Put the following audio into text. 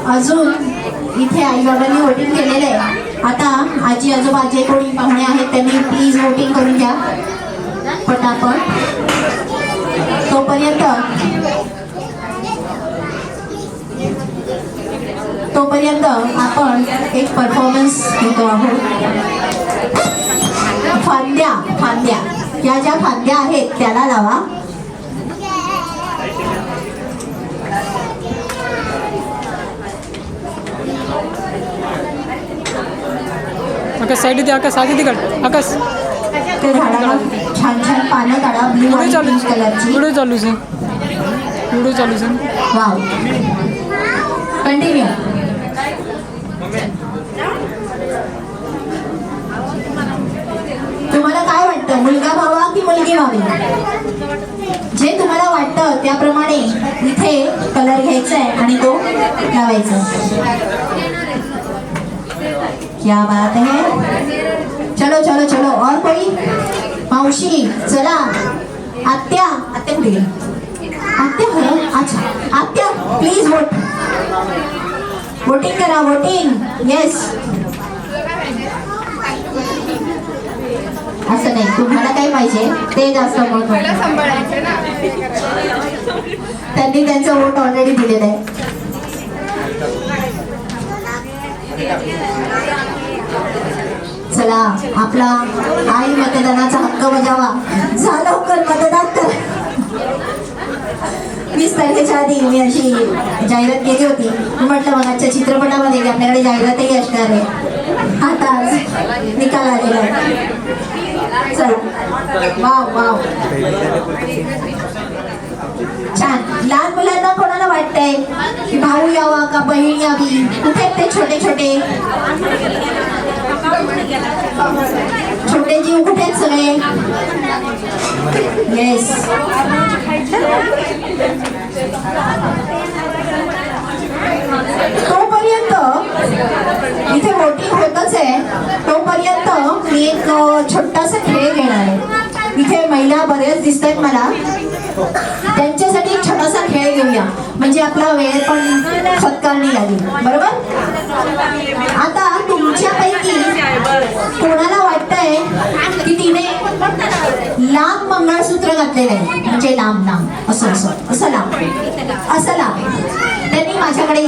अजून इथे आई बाबांनी वोटिंग केलेलं आहे. आता आजी आजोबा जे कोणी पाहुणे आहेत त्यांनी प्लीज वोटिंग करून घ्या पटापट. तोपर्यंत आपण एक परफॉर्मन्स घेतो आहोत. फांद्या या ज्या फांद्या आहेत त्याला लावा. आकाश साइड दे, आकाश आगे दे, आकाश ते झाडाला छान छान पानं काढा ब्लू आणि पिंक कलरची. व्हिडिओ चालू आहे. Wow, continue. तुम्हाला काय वाटतं, मुलगा व्हावा की मुलगी व्हावी? जे तुम्हाला वाटतं त्याप्रमाणे इथे कलर घ्यायचा आहे आणि तो लावायचा. क्या बात है. चलो चलो चलो. और कोई? मावशी चला. आत्या कुठे गेली? आत्या, अच्छा आत्या प्लीज वोटिंग करा. वोटिंग. येस. असं नाही, तुम्हाला काय पाहिजे ते जास्त महत्त्वाचं. त्यांनी त्यांचं वोट ऑलरेडी दिलेलं आहे. चला, आपला आई मतदानाचा हक्क बजावा. जा लवकर मतदान करा. 20 तारखेच्या आधी मी अशी जाहिरात केली होती. म्हटलं मग आजच्या चित्रपटामध्ये आपल्याकडे जाहिरातही असणार आहे. आता निकाल आलेला आहे. चला. वाव छान. लहान मुलांना कोणाला वाटतंय की भाऊ यावा का बहीण यावी? कुठे ते छोटे जीव कुठे आहेत सगळे? येस. तोपर्यंत इथे वोटिंग होतच आहे. तोपर्यंत मी एक छोटासा खेळ घेणार आहे. इथे महिला बरेच दिसत आहेत मला. त्यांच्यासाठी एक छोटासा खेळ घेऊया, म्हणजे आपला वेळ पण सत्कारणी लागेल. बरोबर? आता तुमच्यापैकी कोणाला वाटतंय की तिने लांब मंगळसूत्र घातलेलं आहे, म्हणजे लांब असं लांब त्यांनी माझ्याकडे